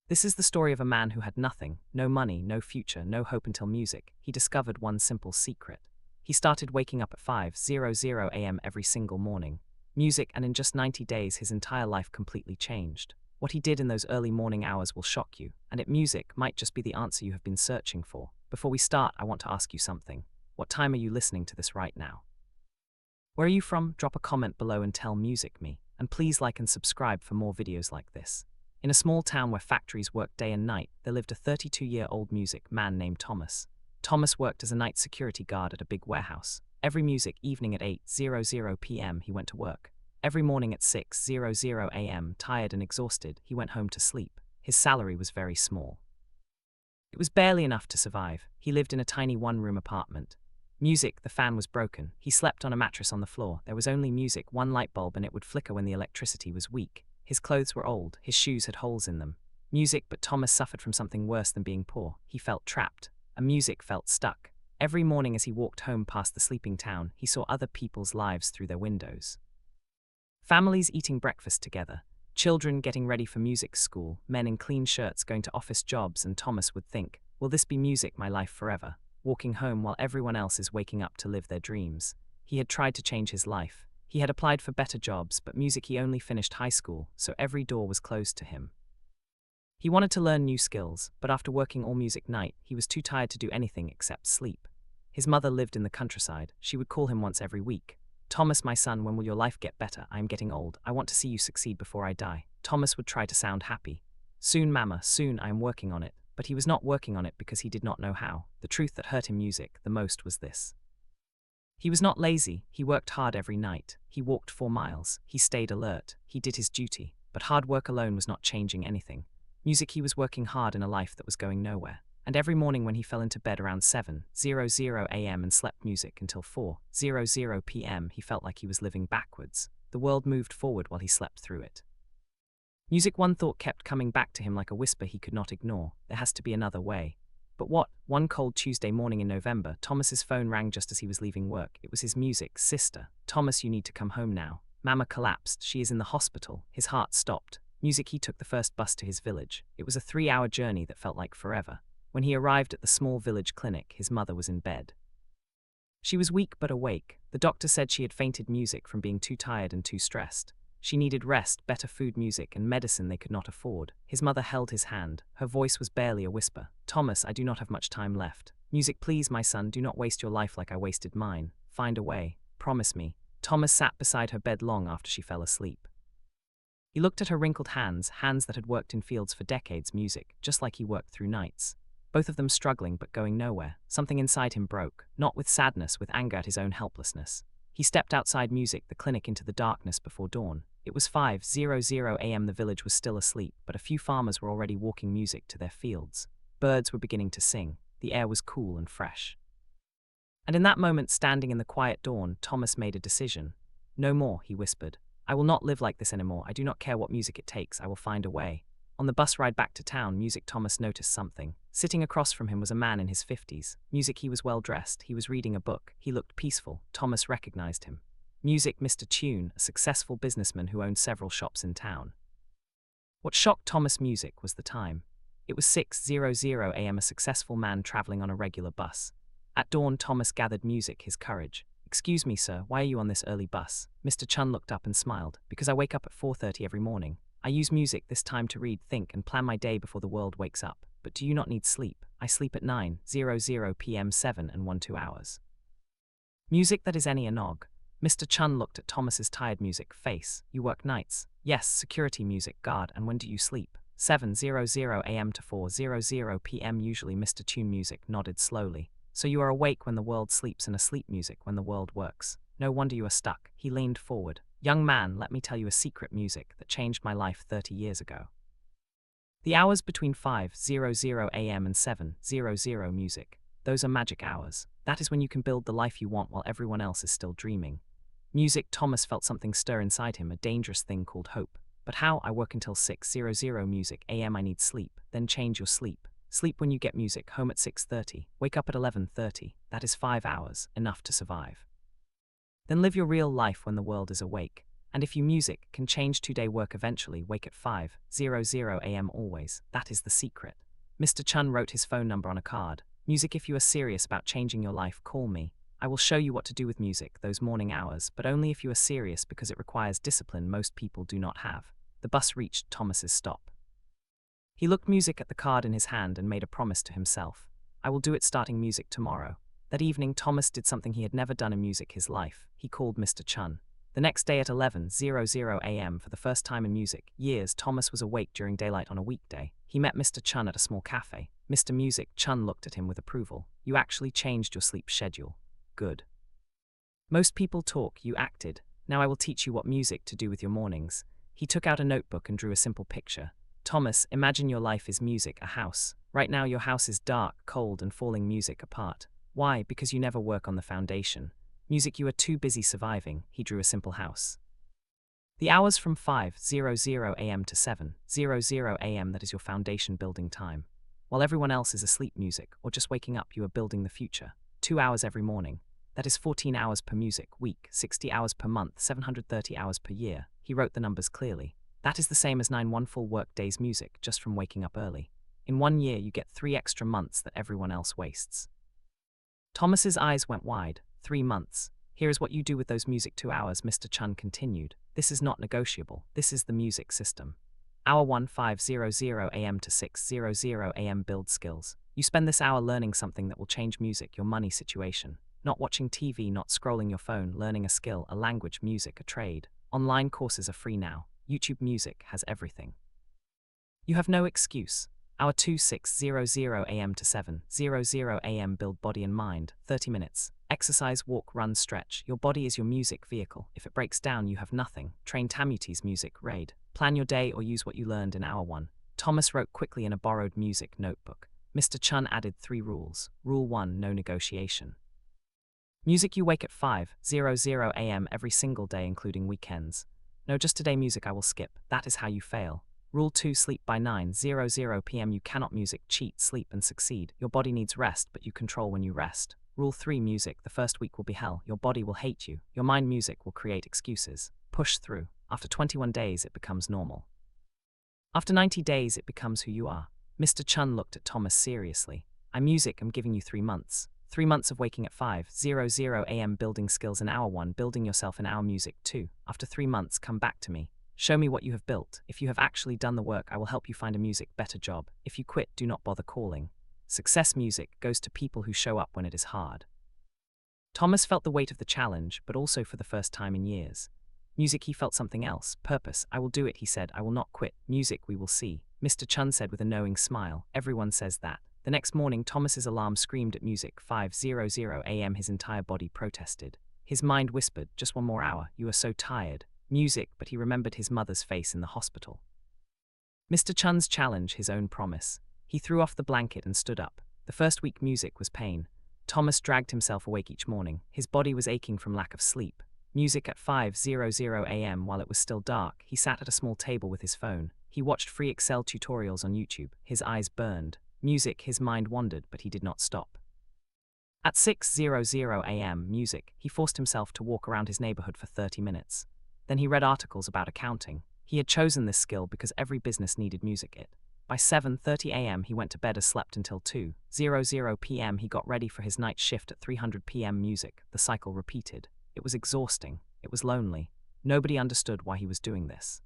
This is the story of a man who had nothing, no money, no future, no hope until music. He discovered one simple secret. He started waking up at 5:00 a.m. every single morning. Music, and in just 90 days his entire life completely changed. What he did in those early morning hours will shock you, and music might just be the answer you have been searching for. Before we start, I want to ask you something. What time are you listening to this right now? Where are you from? Drop a comment below and tell Music Me, and please like and subscribe for more videos like this. In a small town where factories worked day and night, there lived a 32-year-old music man named Thomas. Thomas worked as a night security guard at a big warehouse. Every music evening at 8:00 p.m. he went to work. Every morning at 6:00 a.m., tired and exhausted, he went home to sleep. His salary was very small. It was barely enough to survive. He lived in a tiny one-room apartment. The fan was broken. He slept on a mattress on the floor. There was only music, one light bulb, and it would flicker when the electricity was weak. His clothes were old. His shoes had holes in them. But Thomas suffered from something worse than being poor. He felt trapped. Felt stuck. Every morning as he walked home past the sleeping town, he saw other people's lives through their windows. Families eating breakfast together, children getting ready for music school, men in clean shirts going to office jobs, and Thomas would think, will this be music my life forever? Walking home while everyone else is waking up to live their dreams. He had tried to change his life. He had applied for better jobs, but he only finished high school, so every door was closed to him. He wanted to learn new skills, but after working all music night, he was too tired to do anything except sleep. His mother lived in the countryside. She would call him once every week. Thomas, my son, when will your life get better? I am getting old. I want to see you succeed before I die. Thomas would try to sound happy. Soon, Mama, soon, I am working on it. But he was not working on it because he did not know how. The truth that hurt him the most was this. He was not lazy. He worked hard every night. He walked 4 miles. He stayed alert. He did his duty. But hard work alone was not changing anything. He was working hard in a life that was going nowhere. And every morning when he fell into bed around 7:00 a.m. and slept music until 4:00 p.m., he felt like he was living backwards. The world moved forward while he slept through it. One thought kept coming back to him like a whisper he could not ignore. There has to be another way. But what? One cold Tuesday morning in November, Thomas's phone rang just as he was leaving work. It was his sister. Thomas, you need to come home now. Mama collapsed. She is in the hospital. His heart stopped. He took the first bus to his village. It was a 3-hour journey that felt like forever. When he arrived at the small village clinic, his mother was in bed. She was weak but awake. The doctor said she had fainted from being too tired and too stressed. She needed rest, better food, and medicine they could not afford. His mother held his hand. Her voice was barely a whisper. Thomas, I do not have much time left. Please, my son, do not waste your life like I wasted mine. Find a way. Promise me. Thomas sat beside her bed long after she fell asleep. He looked at her wrinkled hands that had worked in fields for decades, just like he worked through nights. Both of them struggling but going nowhere. Something inside him broke, not with sadness, with anger at his own helplessness. He stepped outside the clinic, into the darkness before dawn. It was 5:00 a.m. The village was still asleep, but a few farmers were already walking to their fields. Birds were beginning to sing. The air was cool and fresh. And in that moment, standing in the quiet dawn, Thomas made a decision. No more, he whispered. I will not live like this anymore. I do not care what music it takes. I will find a way. On the bus ride back to town, Thomas noticed something. Sitting across from him was a man in his 50s. He was well dressed. He was reading a book. He looked peaceful. Thomas recognized him. Mr. Tune, a successful businessman who owned several shops in town. What shocked Thomas was the time. It was 6:00 a.m., a successful man traveling on a regular bus. At dawn, Thomas gathered his courage. Excuse me, sir, why are you on this early bus? Mr. Chun looked up and smiled. Because I wake up at 4:30 every morning. I use this time to read, think, and plan my day before the world wakes up. But do you not need sleep? I sleep at 9:00 p.m. 7 and 2 hours. That is any nog. Mr. Chun looked at Thomas's tired face. You work nights? Yes, security guard. And when do you sleep? 7:00 a.m. to 4:00 p.m. usually. Mr. Tune nodded slowly. So you are awake when the world sleeps and asleep when the world works. No wonder you are stuck. He leaned forward. Young man, let me tell you a secret that changed my life 30 years ago. The hours between 5:00 a.m. and 7:00 those are magic hours. That is when you can build the life you want while everyone else is still dreaming. Thomas felt something stir inside him, a dangerous thing called hope. But how? I work until 6:00 a.m. I need sleep. Then change your sleep. Sleep when you get home at 6:30. Wake up at 11:30. That is 5 hours, enough to survive. Then live your real life when the world is awake. And if you music can change 2-day work eventually, wake at 5:00 a.m. always. That is the secret. Mr. Chun wrote his phone number on a card. Music, if you are serious about changing your life, call me. I will show you what to do with music those morning hours, but only if you are serious because it requires discipline most people do not have. The bus reached Thomas's stop. He looked music at the card in his hand and made a promise to himself. I will do it starting music tomorrow. That evening, Thomas did something he had never done in music his life. He called Mr. Chun. The next day at 11:00 a.m. for the first time in music years, Thomas was awake during daylight on a weekday. He met Mr. Chun at a small cafe. Mr. Music Chun looked at him with approval. You actually changed your sleep schedule. Good. Most people talk, you acted. Now I will teach you what music to do with your mornings. He took out a notebook and drew a simple picture. Thomas, imagine your life is music, a house. Right now your house is dark, cold, and falling music apart. Why? Because you never work on the foundation. Music, you are too busy surviving. He drew a simple house. The hours from 5:00 a.m. to 7:00 a.m. that is your foundation building time. While everyone else is asleep, music, or just waking up, you are building the future. 2 hours every morning. That is 14 hours per music week, 60 hours per month, 730 hours per year. He wrote the numbers clearly. That is the same as 9 full work days music, just from waking up early. In 1 year, you get 3 extra months that everyone else wastes. Thomas's eyes went wide. 3 months. Here is what you do with those music 2 hours, Mr. Chun continued. This is not negotiable. This is the music system. Hour 1, 5:00 a.m. to 6:00 a.m. build skills. You spend this hour learning something that will change music, your money situation. Not watching TV, not scrolling your phone, learning a skill, a language, music, a trade. Online courses are free now. YouTube Music has everything. You have no excuse. Hour 2, 6:00 a.m. to 7:00 a.m. build body and mind, 30 minutes. Exercise, walk, run, stretch. Your body is your music vehicle. If it breaks down, you have nothing. Train Tamuti's music raid. Plan your day or use what you learned in hour 1. Thomas wrote quickly in a borrowed music notebook. Mr. Chun added 3 rules. Rule 1, no negotiation. Music, you wake at 5:00 a.m. every single day, including weekends. No, just today music I will skip. That is how you fail. Rule 2, sleep by 9:00 p.m. You cannot music, cheat, sleep, and succeed. Your body needs rest, but you control when you rest. Rule 3, music, the first week will be hell. Your body will hate you. Your mind, music, will create excuses. Push through. After 21 days, it becomes normal. After 90 days, it becomes who you are. Mr. Chun looked at Thomas seriously. I music, I'm giving you 3 months. 3 months of waking at 5:00 a.m. building skills in hour 1, building yourself in hour music 2. After 3 months, come back to me. Show me what you have built. If you have actually done the work, I will help you find a music better job. If you quit, do not bother calling. Success music goes to people who show up when it is hard. Thomas felt the weight of the challenge, but also for the first time in years. Music, he felt something else. Purpose. I will do it, he said. I will not quit. Music, we will see. Mr. Chun said with a knowing smile. Everyone says that. The next morning, Thomas's alarm screamed at music 5:00 a.m. His entire body protested. His mind whispered, just 1 more hour. You are so tired. Music, but he remembered his mother's face in the hospital. Mr. Chun's challenge, his own promise. He threw off the blanket and stood up. The first week music was pain. Thomas dragged himself awake each morning. His body was aching from lack of sleep. Music at 5:00 a.m. while it was still dark, he sat at a small table with his phone. He watched free Excel tutorials on YouTube. His eyes burned. Music, his mind wandered, but he did not stop. At 6:00 a.m. music, he forced himself to walk around his neighborhood for 30 minutes. Then he read articles about accounting. He had chosen this skill because every business needed music it. By 7:30 a.m. he went to bed and slept until 2:00 p.m. He got ready for his night shift at 3:00 p.m. music. The cycle repeated. It was exhausting. It was lonely. Nobody understood why he was doing this.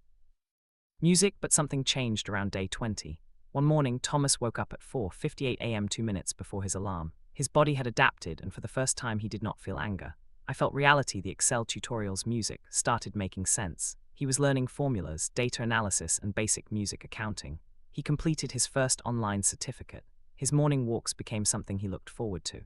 Music, but something changed around day 20. One morning, Thomas woke up at 4:58 a.m. 2 minutes before his alarm. His body had adapted, and for the first time he did not feel anger. I felt reality. The Excel tutorials music started making sense. He was learning formulas, data analysis, and basic music accounting. He completed his first online certificate. His morning walks became something he looked forward to.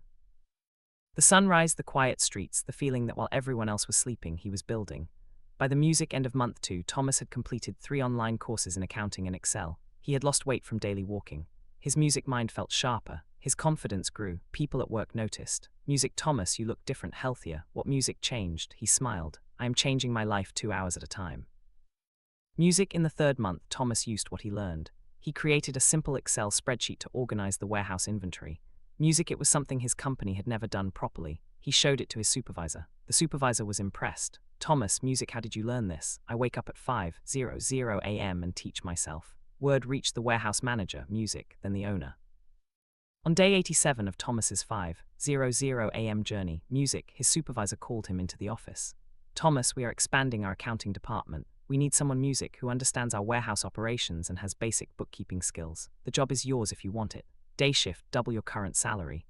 The sunrise, the quiet streets, the feeling that while everyone else was sleeping, he was building. By the music end of month 2, Thomas had completed 3 online courses in accounting and Excel. He had lost weight from daily walking. His music mind felt sharper. His confidence grew. People at work noticed. Music, Thomas, you look different, healthier. What music changed? He smiled. I am changing my life 2 hours at a time. Music, in the 3rd month, Thomas used what he learned. He created a simple Excel spreadsheet to organize the warehouse inventory. Music, it was something his company had never done properly. He showed it to his supervisor. The supervisor was impressed. Thomas, music, how did you learn this? I wake up at 5:00 a.m. and teach myself. Word reached the warehouse manager, music, then the owner. On day 87 of Thomas's 5:00 a.m. journey, music, his supervisor called him into the office. Thomas, we are expanding our accounting department. We need someone, music, who understands our warehouse operations and has basic bookkeeping skills. The job is yours if you want it. Day shift, double your current salary.